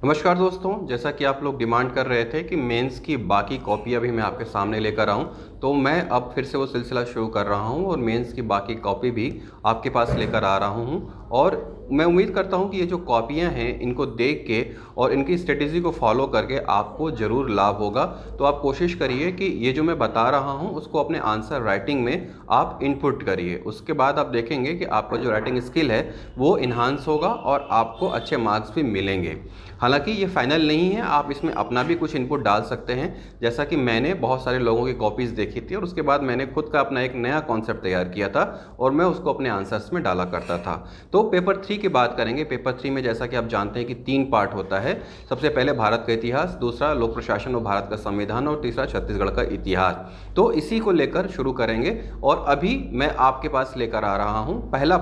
नमस्कार दोस्तों, जैसा कि आप लोग डिमांड कर रहे थे कि मेंस की बाकी कॉपियाँ भी मैं आपके सामने लेकर आऊँ, तो मैं अब फिर से वो सिलसिला शुरू कर रहा हूँ और मेंस की बाकी कॉपी भी आपके पास लेकर आ रहा हूँ। और मैं उम्मीद करता हूँ कि ये जो कॉपियाँ हैं, इनको देख के और इनकी स्ट्रेटेजी को फॉलो करके आपको ज़रूर लाभ होगा। तो आप कोशिश करिए कि ये जो मैं बता रहा हूँ, उसको अपने आंसर राइटिंग में आप इनपुट करिए। उसके बाद आप देखेंगे कि आपका जो राइटिंग स्किल है, वो इन्हांस होगा और आपको अच्छे मार्क्स भी मिलेंगे। हालांकि ये फाइनल नहीं है, आप इसमें अपना भी कुछ इनपुट डाल सकते हैं। जैसा कि मैंने बहुत सारे लोगों की कॉपीज़ देखी थी और उसके बाद मैंने खुद का अपना एक नया कॉन्सेप्ट तैयार किया था और मैं उसको अपने आंसर्स में डाला करता था। तो पेपर 3 की बात करेंगे। पेपर 3 में जैसा कि आप जानते हैं कि 3 पार्ट होता है। सबसे पहले भारत का इतिहास, दूसरा लोक प्रशासन और भारत का संविधान और तीसरा छत्तीसगढ़ का इतिहास। तो इसी को लेकर शुरू करेंगे। और अभी मैं आपके पास लेकर आ रहा हूँ पहला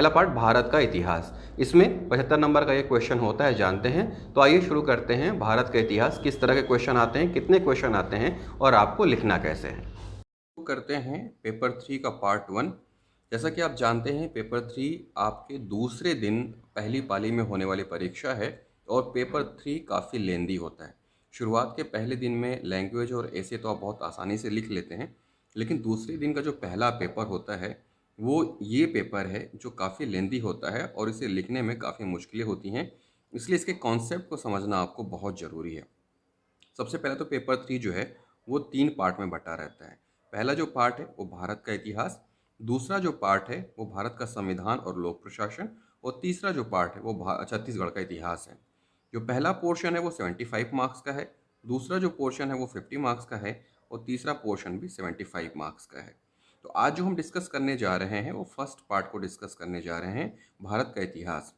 पार्ट भारत का इतिहास। इसमें 75 नंबर का ये क्वेश्चन होता है, जानते हैं। तो आइए शुरू करते हैं। भारत का इतिहास, किस तरह के क्वेश्चन आते हैं, कितने क्वेश्चन आते हैं और आपको लिखना कैसे है। शुरू करते हैं पेपर 3 का पार्ट 1। जैसा कि आप जानते हैं, पेपर 3 आपके दूसरे दिन पहली पाली में होने वाली परीक्षा है और पेपर 3 काफ़ी लेंदी होता है। शुरुआत के पहले दिन में लैंग्वेज और ऐसे तो आप बहुत आसानी से लिख लेते हैं, लेकिन दूसरे दिन का जो पहला पेपर होता है, वो ये पेपर है जो काफ़ी लेंदी होता है और इसे लिखने में काफ़ी मुश्किलें होती हैं। इसलिए इसके कॉन्सेप्ट को समझना आपको बहुत ज़रूरी है। सबसे पहले तो पेपर 3 जो है, वो 3 पार्ट में बटा रहता है। पहला जो पार्ट है वो भारत का इतिहास, दूसरा जो पार्ट है वो भारत का संविधान और लोक प्रशासन, और तीसरा जो पार्ट है वो छत्तीसगढ़ का इतिहास है। जो पहला पोर्शन है वो 75 मार्क्स का है, दूसरा जो पोर्शन है वो 50 मार्क्स का है, और तीसरा पोर्शन भी 75 मार्क्स का है। तो आज जो हम डिस्कस करने जा रहे हैं वो फर्स्ट पार्ट को डिस्कस करने जा रहे हैं, भारत का इतिहास।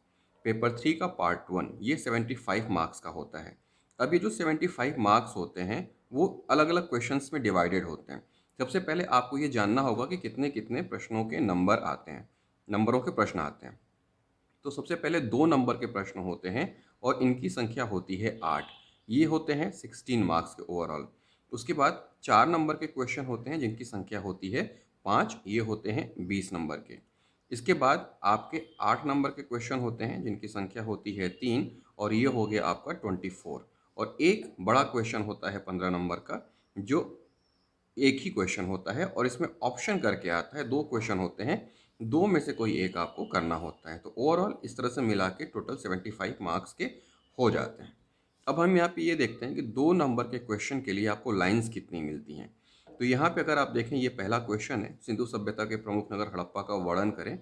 पेपर 3 का पार्ट 1 ये 75 मार्क्स का होता है। अब ये जो 75 मार्क्स होते हैं, वो अलग अलग क्वेश्चंस में डिवाइडेड होते हैं। सबसे पहले आपको ये जानना होगा कि कितने कितने प्रश्नों के नंबर आते हैं, नंबरों के प्रश्न आते हैं। तो सबसे पहले 2 नंबर के प्रश्न होते हैं और इनकी संख्या होती है 8। ये होते हैं 16 मार्क्स के ओवरऑल। उसके बाद 4 नंबर के क्वेश्चन होते हैं जिनकी संख्या होती है 5, ये होते हैं 20 नंबर के। इसके बाद आपके 8 नंबर के क्वेश्चन होते हैं जिनकी संख्या होती है 3, और ये हो गया आपका 24। और एक बड़ा क्वेश्चन होता है 15 नंबर का, जो एक ही क्वेश्चन होता है और इसमें ऑप्शन करके आता है। 2 क्वेश्चन होते हैं, 2 में से कोई एक आपको करना होता है। तो ओवरऑल इस तरह से मिला के टोटल 75 मार्क्स के हो जाते हैं। अब हम यहाँ पे ये देखते हैं कि 2 नंबर के क्वेश्चन के लिए आपको लाइंस कितनी मिलती हैं। तो यहाँ पे अगर आप देखें, ये पहला क्वेश्चन है, सिंधु सभ्यता के प्रमुख नगर हड़प्पा का वर्णन करें।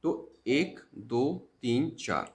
तो 1, 2, 3, 4,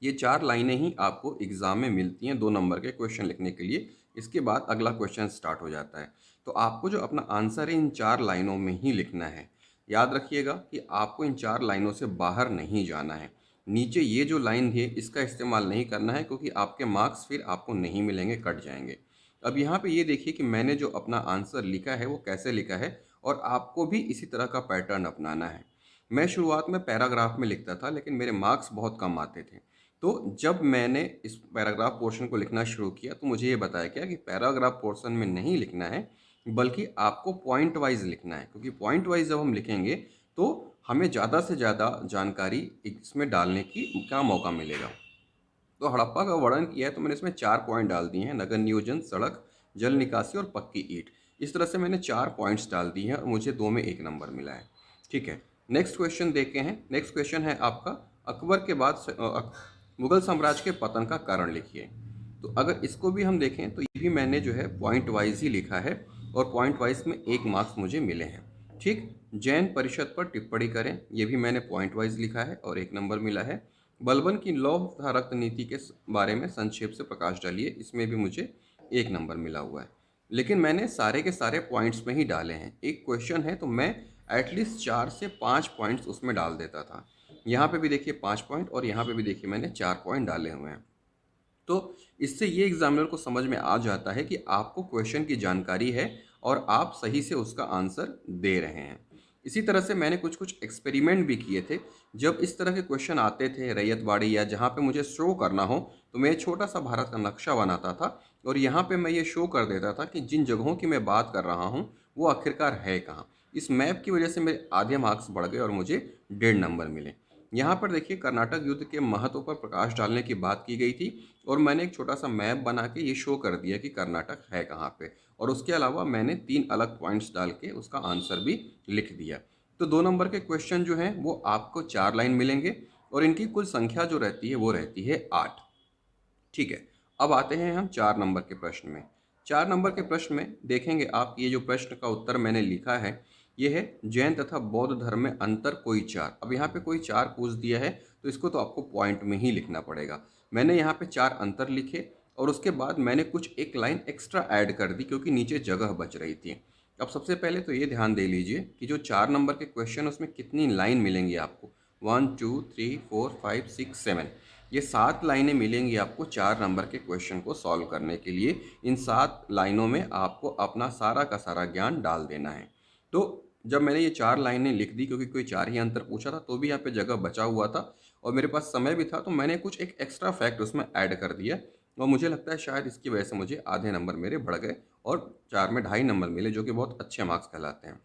ये 4 लाइनें ही आपको एग्ज़ाम में मिलती हैं 2 नंबर के क्वेश्चन लिखने के लिए। इसके बाद अगला क्वेश्चन स्टार्ट हो जाता है। तो आपको जो अपना आंसर है इन 4 लाइनों में ही लिखना है। याद रखिएगा कि आपको इन 4 लाइनों से बाहर नहीं जाना है। नीचे ये जो लाइन है, इसका इस्तेमाल नहीं करना है, क्योंकि आपके मार्क्स फिर आपको नहीं मिलेंगे, कट जाएंगे। अब यहाँ पे ये देखिए कि मैंने जो अपना आंसर लिखा है वो कैसे लिखा है, और आपको भी इसी तरह का पैटर्न अपनाना है। मैं शुरुआत में पैराग्राफ में लिखता था, लेकिन मेरे मार्क्स बहुत कम आते थे। तो जब मैंने इस पैराग्राफ पोर्शन को लिखना शुरू किया, तो मुझे ये बताया गया कि पैराग्राफ पोर्शन में नहीं लिखना है, बल्कि आपको पॉइंट वाइज लिखना है, क्योंकि पॉइंट वाइज जब हम लिखेंगे तो हमें ज़्यादा से ज़्यादा जानकारी इसमें डालने का मौका मिलेगा। तो हड़प्पा का वर्णन किया है, तो मैंने इसमें 4 पॉइंट डाल दिए हैं: नगर नियोजन, सड़क, जल निकासी और पक्की ईंट। इस तरह से मैंने 4 पॉइंट्स डाल दिए हैं और मुझे 2 में 1 नंबर मिला है। ठीक है, नेक्स्ट क्वेश्चन देखते हैं। नेक्स्ट क्वेश्चन है आपका, अकबर के बाद मुगल साम्राज्य के पतन का कारण लिखिए। तो अगर इसको भी हम देखें, तो ये भी मैंने जो है पॉइंट वाइज ही लिखा है, और पॉइंट वाइज में 1 मार्क्स मुझे मिले हैं। ठीक, जैन परिषद पर टिप्पणी करें, ये भी मैंने पॉइंट वाइज लिखा है और 1 नंबर मिला है। बलबन की लौह तथा रक्त नीति के बारे में संक्षेप से प्रकाश डालिए, इसमें भी मुझे 1 नंबर मिला हुआ है। लेकिन मैंने सारे के सारे पॉइंट्स में ही डाले हैं। एक क्वेश्चन है तो मैं एटलीस्ट 4 से 5 पॉइंट्स उसमें डाल देता था। यहाँ पे भी देखिए 5 पॉइंट, और यहाँ पे भी देखिए मैंने 4 पॉइंट डाले हुए हैं। तो इससे ये एग्जामिनर को समझ में आ जाता है कि आपको क्वेश्चन की जानकारी है और आप सही से उसका आंसर दे रहे हैं। इसी तरह से मैंने कुछ कुछ एक्सपेरिमेंट भी किए थे। जब इस तरह के क्वेश्चन आते थे रैयतवाड़ी या जहाँ पे मुझे शो करना हो, तो मैं छोटा सा भारत का नक्शा बनाता था और यहाँ पे मैं ये शो कर देता था कि जिन जगहों की मैं बात कर रहा हूँ वो आखिरकार है कहाँ। इस मैप की वजह से मेरे आधे मार्क्स बढ़ गए और मुझे 1.5 नंबर मिले। यहाँ पर देखिए कर्नाटक युद्ध के महत्व पर प्रकाश डालने की बात की गई थी और मैंने एक छोटा सा मैप बना के ये शो कर दिया कि कर्नाटक है कहाँ पे, और उसके अलावा मैंने 3 अलग पॉइंट्स डाल के उसका आंसर भी लिख दिया। तो 2 नंबर के क्वेश्चन जो हैं वो आपको 4 लाइन मिलेंगे और इनकी कुल संख्या जो रहती है वो रहती है 8। ठीक है, अब आते हैं हम 4 नंबर के प्रश्न में। 4 नंबर के प्रश्न में देखेंगे आप, ये जो प्रश्न का उत्तर मैंने लिखा है ये है जैन तथा बौद्ध धर्म में अंतर कोई चार। अब यहाँ पे कोई चार पूछ दिया है तो इसको तो आपको पॉइंट में ही लिखना पड़ेगा। मैंने यहाँ पे 4 अंतर लिखे और उसके बाद मैंने कुछ एक लाइन एक्स्ट्रा ऐड कर दी क्योंकि नीचे जगह बच रही थी। अब सबसे पहले तो ये ध्यान दे लीजिए कि जो 4 नंबर के क्वेश्चन उसमें कितनी लाइन मिलेंगी आपको। 1 2 3 4 5 6 7, ये 7 लाइनें मिलेंगी आपको 4 नंबर के क्वेश्चन को सॉल्व करने के लिए। इन 7 लाइनों में आपको अपना सारा का सारा ज्ञान डाल देना है। तो जब मैंने ये 4 लाइनें लिख दी, क्योंकि कोई 4 ही अंतर पूछा था तो भी यहाँ पे जगह बचा हुआ था और मेरे पास समय भी था, तो मैंने कुछ एक एक्स्ट्रा फैक्ट उसमें ऐड कर दिया और मुझे लगता है शायद इसकी वजह से मुझे आधे नंबर मेरे बढ़ गए और 4 में 2.5 नंबर मिले, जो कि बहुत अच्छे मार्क्स कहलाते हैं।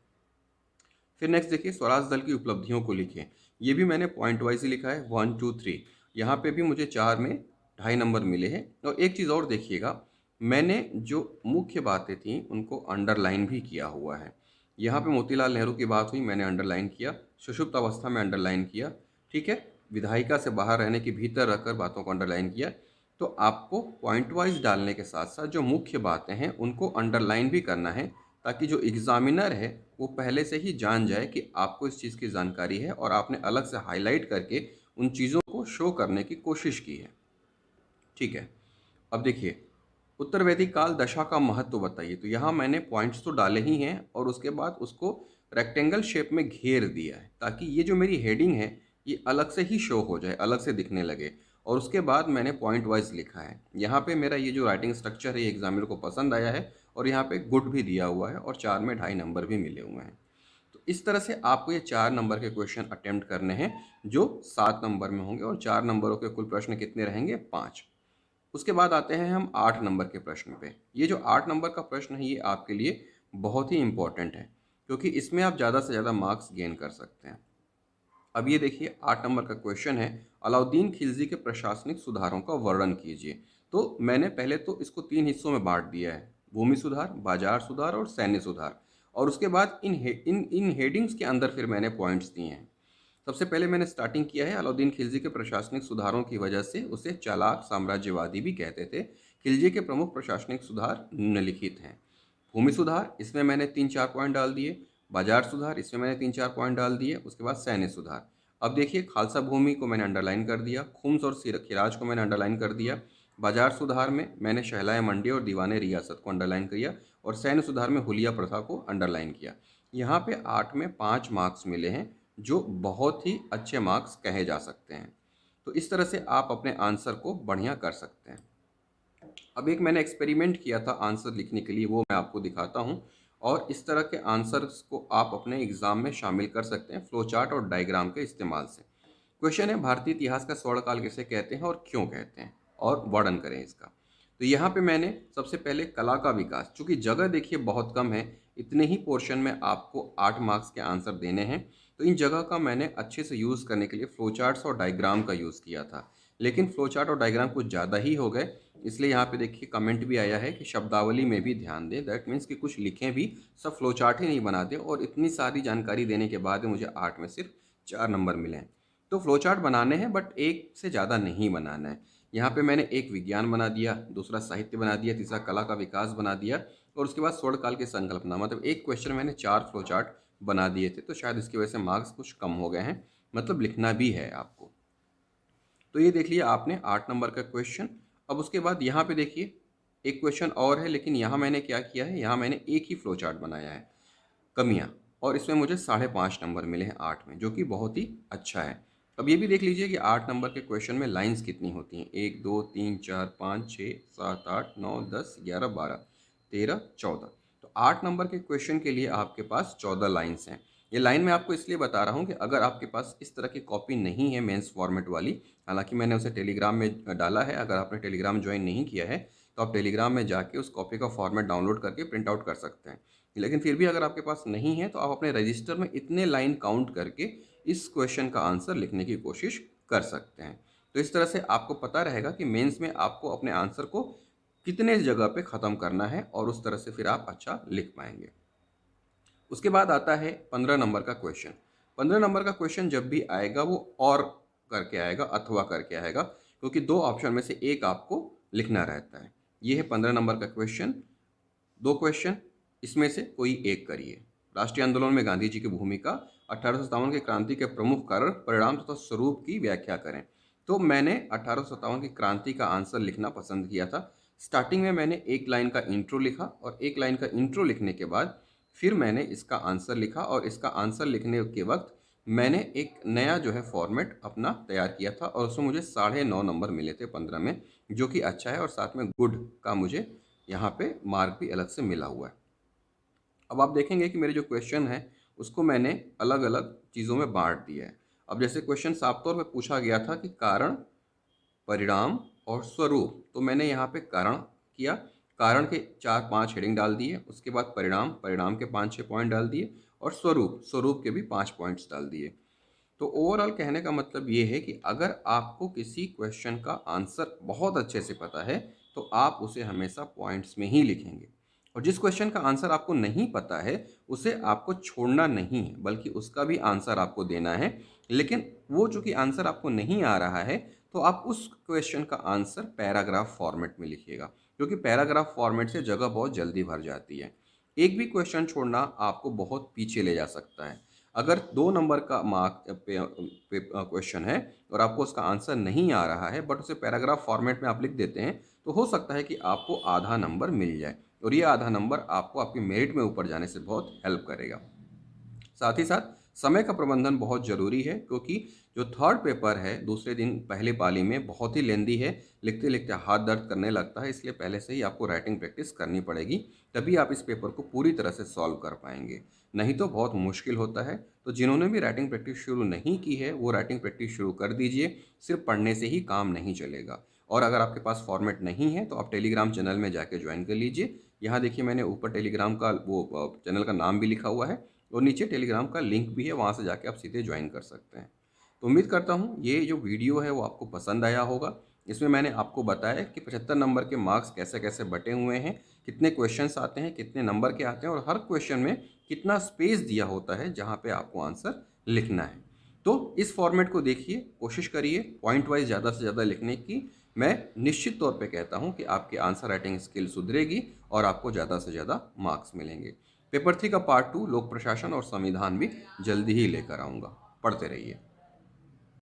फिर नेक्स्ट देखिए, स्वराज दल की उपलब्धियों को लिखें। ये भी मैंने पॉइंट वाइज ही लिखा है 1 2 3। यहाँ पे भी मुझे 4 में 2.5 नंबर मिले हैं। और एक चीज़ और देखिएगा, मैंने जो मुख्य बातें थी उनको अंडरलाइन भी किया हुआ है। यहाँ पे मोतीलाल नेहरू की बात हुई, मैंने अंडरलाइन किया। सुषुप्त अवस्था में अंडरलाइन किया। ठीक है, विधायिका से बाहर रहने के भीतर रखकर बातों को अंडरलाइन किया। तो आपको पॉइंट वाइज डालने के साथ साथ जो मुख्य बातें हैं उनको अंडरलाइन भी करना है, ताकि जो एग्जामिनर है वो पहले से ही जान जाए कि आपको इस चीज़ की जानकारी है और आपने अलग से हाईलाइट करके उन चीज़ों को शो करने की कोशिश की है। ठीक है, अब देखिए, उत्तर वैदिक काल दशा का महत्व बताइए। तो यहाँ मैंने पॉइंट्स तो डाले ही हैं और उसके बाद उसको रेक्टेंगल शेप में घेर दिया है ताकि ये जो मेरी हेडिंग है ये अलग से ही शो हो जाए, अलग से दिखने लगे। और उसके बाद मैंने पॉइंट वाइज लिखा है। यहाँ पे मेरा ये जो राइटिंग स्ट्रक्चर है ये एग्जामिनर को पसंद आया है और यहाँ पे गुड भी दिया हुआ है और 4 में 2.5 नंबर भी मिले हुए हैं। तो इस तरह से आपको ये 4 नंबर के क्वेश्चन अटेम्प्ट करने हैं जो 7 नंबर में होंगे और 4 नंबरों के कुल प्रश्न कितने रहेंगे? 5। उसके बाद आते हैं हम 8 नंबर के प्रश्न पे। ये जो 8 नंबर का प्रश्न है ये आपके लिए बहुत ही इम्पोर्टेंट है क्योंकि इसमें आप ज़्यादा से ज़्यादा मार्क्स गेन कर सकते हैं। अब ये देखिए, 8 नंबर का क्वेश्चन है, अलाउद्दीन खिलजी के प्रशासनिक सुधारों का वर्णन कीजिए। तो मैंने पहले तो इसको 3 हिस्सों में बांट दिया है, भूमि सुधार, बाजार सुधार और सैन्य सुधार। और उसके बाद इन हेडिंग्स के अंदर फिर मैंने पॉइंट्स दिए हैं। सबसे पहले मैंने स्टार्टिंग किया है, अलाउद्दीन खिलजी के प्रशासनिक सुधारों की वजह से उसे चालाक साम्राज्यवादी भी कहते थे। खिलजी के प्रमुख प्रशासनिक सुधार निम्नलिखित हैं। भूमि सुधार, इसमें मैंने 3-4 पॉइंट डाल दिए। बाजार सुधार, इसमें मैंने 3-4 पॉइंट डाल दिए। उसके बाद सैन्य सुधार। अब देखिए, खालसा भूमि को मैंने अंडरलाइन कर दिया, खुम्स और खिराज को मैंने अंडरलाइन कर दिया। बाजार सुधार में मैंने शहलाए मंडी और दीवाने रियासत को अंडरलाइन किया और सैन्य सुधार में हुलिया प्रथा को अंडरलाइन किया। यहाँ पे 8 में 5 मार्क्स मिले हैं जो बहुत ही अच्छे मार्क्स कहे जा सकते हैं। तो इस तरह से आप अपने आंसर को बढ़िया कर सकते हैं। अब एक मैंने एक्सपेरिमेंट किया था आंसर लिखने के लिए, वो मैं आपको दिखाता हूँ और इस तरह के आंसर्स को आप अपने एग्ज़ाम में शामिल कर सकते हैं फ्लो चार्ट और डायग्राम के इस्तेमाल से। क्वेश्चन है, भारतीय इतिहास का स्वर्णकाल किसे कहते हैं और क्यों कहते हैं, और वर्णन करें इसका। तो यहाँ पे मैंने सबसे पहले कला का विकास, चूँकि जगह देखिए बहुत कम है, इतने ही पोर्शन में आपको 8 मार्क्स के आंसर देने हैं, तो इन जगह का मैंने अच्छे से यूज़ करने के लिए फ्लो चार्ट्स और डायग्राम का यूज़ किया था। लेकिन फ्लो चार्ट और डायग्राम कुछ ज़्यादा ही हो गए, इसलिए यहाँ पे देखिए कमेंट भी आया है कि शब्दावली में भी ध्यान दें। दैट मीन्स कि कुछ लिखें भी, सब फ्लो चार्ट ही नहीं बनाते और इतनी सारी जानकारी देने के बाद मुझे 8 में सिर्फ 4 नंबर मिले हैं। तो फ्लो चार्ट बनाने हैं बट एक से ज़्यादा नहीं बनाना है। यहाँ पे मैंने एक विज्ञान बना दिया, दूसरा साहित्य बना दिया, तीसरा कला का विकास बना दिया और उसके बाद स्वर्णकाल की संकल्पना। मतलब एक क्वेश्चन मैंने 4 फ्लो चार्ट बना दिए थे, तो शायद इसकी वजह से मार्क्स कुछ कम हो गए हैं। मतलब लिखना भी है आपको। तो ये देख लिया आपने 8 नंबर का क्वेश्चन। अब उसके बाद यहाँ पे देखिए एक क्वेश्चन और है, लेकिन यहाँ मैंने क्या किया है, यहाँ मैंने एक ही फ्लो चार्ट बनाया है, कमियाँ, और इसमें मुझे 5.5 नंबर मिले हैं 8 में, जो कि बहुत ही अच्छा है। अब ये भी देख लीजिए कि 8 नंबर के क्वेश्चन में लाइंस कितनी होती हैं। 1 2 3 4 5 6 7 8 9 10 11 12 13 14। तो 8 नंबर के क्वेश्चन के लिए आपके पास 14 लाइंस हैं। ये लाइन मैं आपको इसलिए बता रहा हूँ कि अगर आपके पास इस तरह की कॉपी नहीं है मेंस फॉर्मेट वाली, हालांकि मैंने उसे टेलीग्राम में डाला है, अगर आपने टेलीग्राम ज्वाइन नहीं किया है तो आप टेलीग्राम में जाके उस कॉपी का फॉर्मेट डाउनलोड करके प्रिंट आउट कर सकते हैं। लेकिन फिर भी अगर आपके पास नहीं है तो आप अपने रजिस्टर में इतने लाइन काउंट करके इस क्वेश्चन का आंसर लिखने की कोशिश कर सकते हैं। तो इस तरह से आपको पता रहेगा कि मेंस में आपको अपने आंसर को कितने जगह पे ख़त्म करना है और उस तरह से फिर आप अच्छा लिख पाएंगे। उसके बाद आता है 15 नंबर का क्वेश्चन। 15 नंबर का क्वेश्चन जब भी आएगा वो और करके आएगा, अथवा करके आएगा, क्योंकि दो ऑप्शन में से एक आपको लिखना रहता है। ये है 15 नंबर का क्वेश्चन। दो क्वेश्चन, इसमें से कोई एक करिए। राष्ट्रीय आंदोलन में गांधी जी की भूमिका, 1857 की क्रांति के प्रमुख कारण, परिणाम तथा स्वरूप की व्याख्या करें। तो मैंने 1857 की क्रांति का आंसर लिखना पसंद किया था। स्टार्टिंग में मैंने एक लाइन का इंट्रो लिखा और एक लाइन का इंट्रो लिखने के बाद फिर मैंने इसका आंसर लिखा, और इसका आंसर लिखने के वक्त मैंने एक नया जो है फॉर्मेट अपना तैयार किया था, और उसमें मुझे 9.5 नंबर मिले थे 15 में, जो कि अच्छा है, और साथ में गुड का मुझे यहाँ पे मार्क भी अलग से मिला हुआ है। अब आप देखेंगे कि मेरे जो क्वेश्चन है उसको मैंने अलग अलग चीज़ों में बांट दिया है। अब जैसे क्वेश्चन साफ तौर पे पूछा गया था कि कारण, परिणाम और स्वरूप, तो मैंने यहाँ पे कारण किया, कारण के 4-5 हेडिंग डाल दिए। उसके बाद परिणाम, परिणाम के 5-6 पॉइंट डाल दिए, और स्वरूप, स्वरूप के भी 5 पॉइंट्स डाल दिए। तो ओवरऑल कहने का मतलब ये है कि अगर आपको किसी क्वेश्चन का आंसर बहुत अच्छे से पता है तो आप उसे हमेशा पॉइंट्स में ही लिखेंगे, और जिस क्वेश्चन का आंसर आपको नहीं पता है उसे आपको छोड़ना नहीं है, बल्कि उसका भी आंसर आपको देना है। लेकिन वो चूंकि आंसर आपको नहीं आ रहा है तो आप उस क्वेश्चन का आंसर पैराग्राफ फॉर्मेट में लिखिएगा, क्योंकि पैराग्राफ फॉर्मेट से जगह बहुत जल्दी भर जाती है। एक भी क्वेश्चन छोड़ना आपको बहुत पीछे ले जा सकता है। अगर 2 नंबर का मार्क पे क्वेश्चन है और आपको उसका आंसर नहीं आ रहा है, बट उसे पैराग्राफ फॉर्मेट में आप लिख देते हैं, तो हो सकता है कि आपको आधा नंबर मिल जाए, और ये आधा नंबर आपको आपकी मेरिट में ऊपर जाने से बहुत हेल्प करेगा। साथ ही साथ समय का प्रबंधन बहुत ज़रूरी है, क्योंकि जो थर्ड पेपर है दूसरे दिन पहले पाली में बहुत ही लेंदी है, लिखते लिखते हाथ दर्द करने लगता है, इसलिए पहले से ही आपको राइटिंग प्रैक्टिस करनी पड़ेगी, तभी आप इस पेपर को पूरी तरह से सॉल्व कर पाएंगे, नहीं तो बहुत मुश्किल होता है। तो जिन्होंने भी राइटिंग प्रैक्टिस शुरू नहीं की है वो राइटिंग प्रैक्टिस शुरू कर दीजिए, सिर्फ पढ़ने से ही काम नहीं चलेगा। और अगर आपके पास फॉर्मेट नहीं है तो आप टेलीग्राम चैनल में जाके ज्वाइन कर लीजिए। यहाँ देखिए मैंने ऊपर टेलीग्राम का वो चैनल का नाम भी लिखा हुआ है, और नीचे टेलीग्राम का लिंक भी है, वहाँ से जाके आप सीधे ज्वाइन कर सकते हैं। तो उम्मीद करता हूँ ये जो वीडियो है वो आपको पसंद आया होगा। इसमें मैंने आपको बताया कि 75 नंबर के मार्क्स कैसे कैसे बटे हुए हैं, कितने क्वेश्चंस आते हैं, कितने नंबर के आते हैं, और हर क्वेश्चन में कितना स्पेस दिया होता है जहाँ पे आपको आंसर लिखना है। तो इस फॉर्मेट को देखिए, कोशिश करिए पॉइंट वाइज ज़्यादा से ज़्यादा लिखने की। मैं निश्चित तौर पे कहता हूँ कि आपकी आंसर राइटिंग स्किल सुधरेगी और आपको ज़्यादा से ज़्यादा मार्क्स मिलेंगे। पेपर 3 का पार्ट 2 लोक प्रशासन और संविधान भी जल्दी ही लेकर आऊँगा। पढ़ते रहिए।